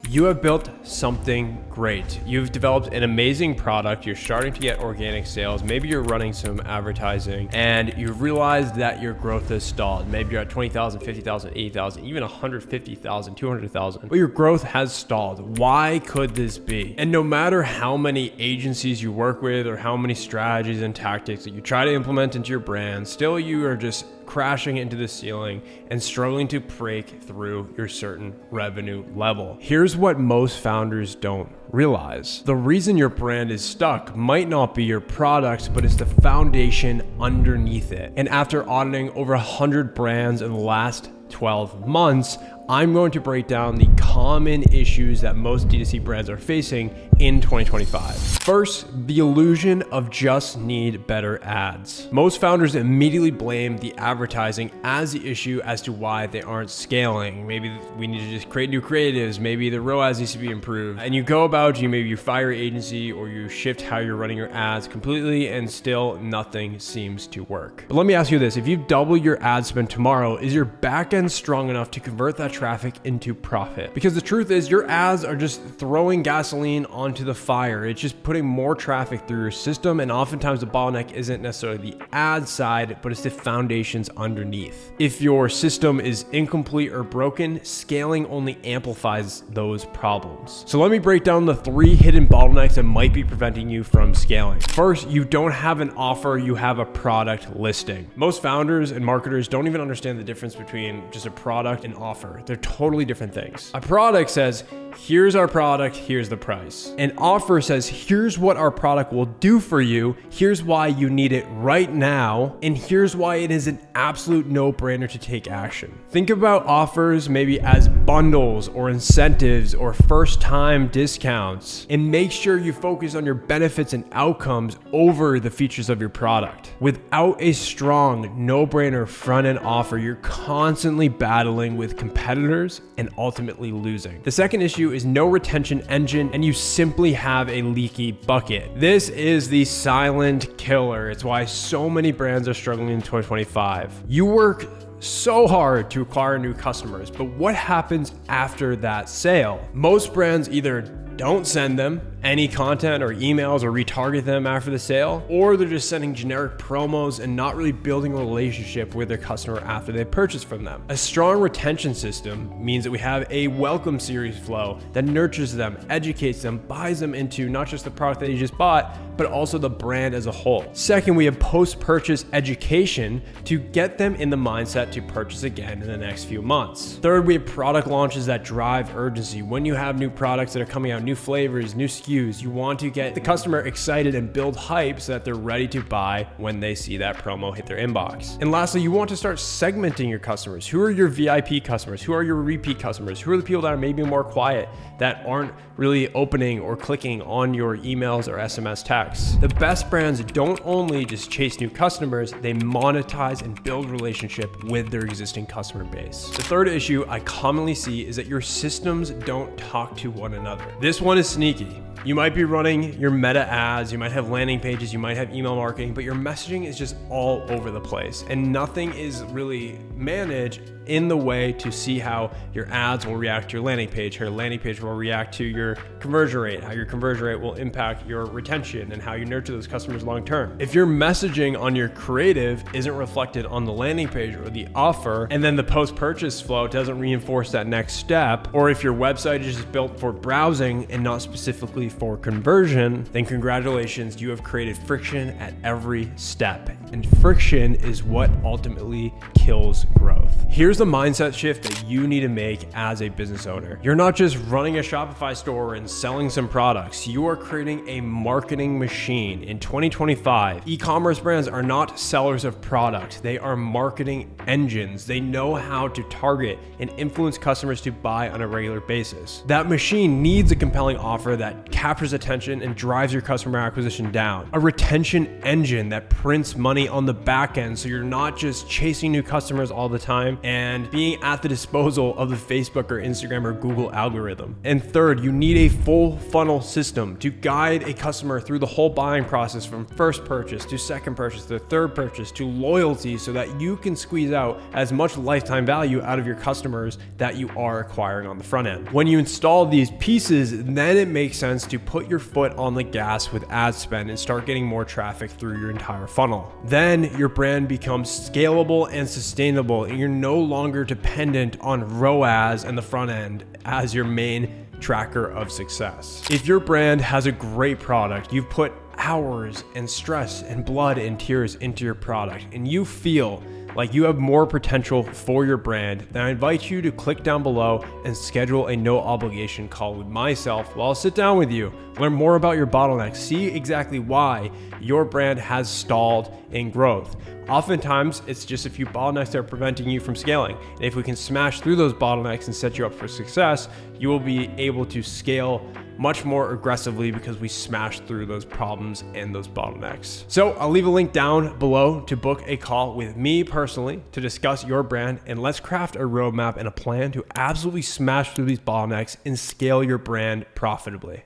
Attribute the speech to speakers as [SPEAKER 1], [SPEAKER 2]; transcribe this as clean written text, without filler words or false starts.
[SPEAKER 1] You have built something great. You've developed an amazing product. You're starting to get organic sales. Maybe you're running some advertising and you've realized that your growth has stalled. Maybe you're at 20,000, 50,000, 80,000, even 150,000, 200,000, but your growth has stalled. Why could this be? And no matter how many agencies you work with or how many strategies and tactics that you try to implement into your brand, still you are just crashing into the ceiling and struggling to break through your certain revenue level. Here's what most founders don't realize. The reason your brand is stuck might not be your product, but it's the foundation underneath it. And after auditing over 100 brands in the last 12 months, I'm going to break down the common issues that most D2C brands are facing in 2025. First, the illusion of just need better ads. Most founders immediately blame the advertising as the issue as to why they aren't scaling. Maybe we need to just create new creatives. Maybe the ROAS needs to be improved. And you go about, maybe you fire your agency or you shift how you're running your ads completely and still nothing seems to work. But let me ask you this, if you double your ad spend tomorrow, is your back end strong enough to convert that traffic into profit? Because the truth is your ads are just throwing gasoline onto the fire. It's just putting more traffic through your system, and oftentimes the bottleneck isn't necessarily the ad side, but it's the foundations underneath. If your system is incomplete or broken, scaling only amplifies those problems. So let me break down the 3 hidden bottlenecks that might be preventing you from scaling. First, you don't have an offer, you have a product listing. Most founders and marketers don't even understand the difference between just a product and offer. They're totally different things. A product says, here's our product, here's the price. An offer says, here's what our product will do for you, here's why you need it right now, and here's why it is an absolute no-brainer to take action. Think about offers maybe as bundles or incentives or first-time discounts, and make sure you focus on your benefits and outcomes over the features of your product. Without a strong, no-brainer front-end offer, you're constantly battling with competitors and ultimately losing. The second issue is no retention engine, and you simply have a leaky bucket. This is the silent killer. It's why so many brands are struggling in 2025. You work so hard to acquire new customers, but what happens after that sale? Most brands either don't send them any content or emails or retarget them after the sale, or they're just sending generic promos and not really building a relationship with their customer after they purchase from them. A strong retention system means that we have a welcome series flow that nurtures them, educates them, buys them into not just the product that you just bought, but also the brand as a whole. Second, we have post-purchase education to get them in the mindset to purchase again in the next few months. Third, we have product launches that drive urgency. When you have new products that are coming out, new flavors, new SKUs, you want to get the customer excited and build hype so that they're ready to buy when they see that promo hit their inbox. And lastly, you want to start segmenting your customers. Who are your VIP customers? Who are your repeat customers? Who are the people that are maybe more quiet, that aren't really opening or clicking on your emails or SMS texts? The best brands don't only just chase new customers, they monetize and build relationship with their existing customer base. The third issue I commonly see is that your systems don't talk to one another. This one is sneaky. You might be running your meta ads, you might have landing pages, you might have email marketing, but your messaging is just all over the place and nothing is really managed in the way to see how your ads will react to your landing page, how your landing page will react to your conversion rate, how your conversion rate will impact your retention and how you nurture those customers long term. If your messaging on your creative isn't reflected on the landing page or the offer, and then the post-purchase flow doesn't reinforce that next step, or if your website is just built for browsing and not specifically for conversion, then congratulations, you have created friction at every step. And friction is what ultimately kills growth. Here's the mindset shift that you need to make as a business owner. You're not just running a Shopify store and selling some products. You are creating a marketing machine. In 2025, e-commerce brands are not sellers of product. They are marketing engines. They know how to target and influence customers to buy on a regular basis. That machine needs a compelling offer that captures attention and drives your customer acquisition down. A retention engine that prints money on the back end so you're not just chasing new customers all the time and and being at the disposal of the Facebook or Instagram or Google algorithm. And third, you need a full funnel system to guide a customer through the whole buying process, from first purchase to second purchase to third purchase to loyalty, so that you can squeeze out as much lifetime value out of your customers that you are acquiring on the front end. When you install these pieces, then it makes sense to put your foot on the gas with ad spend and start getting more traffic through your entire funnel. Then your brand becomes scalable and sustainable, and you're no longer dependent on ROAS and the front end as your main tracker of success. If your brand has a great product, you've put hours and stress and blood and tears into your product, and you feel like you have more potential for your brand, then I invite you to click down below and schedule a no obligation call with myself while I'll sit down with you, learn more about your bottlenecks, see exactly why your brand has stalled in growth. Oftentimes, it's just a few bottlenecks that are preventing you from scaling. And if we can smash through those bottlenecks and set you up for success, you will be able to scale much more aggressively because we smashed through those problems and those bottlenecks. So I'll leave a link down below to book a call with me personally to discuss your brand, and let's craft a roadmap and a plan to absolutely smash through these bottlenecks and scale your brand profitably.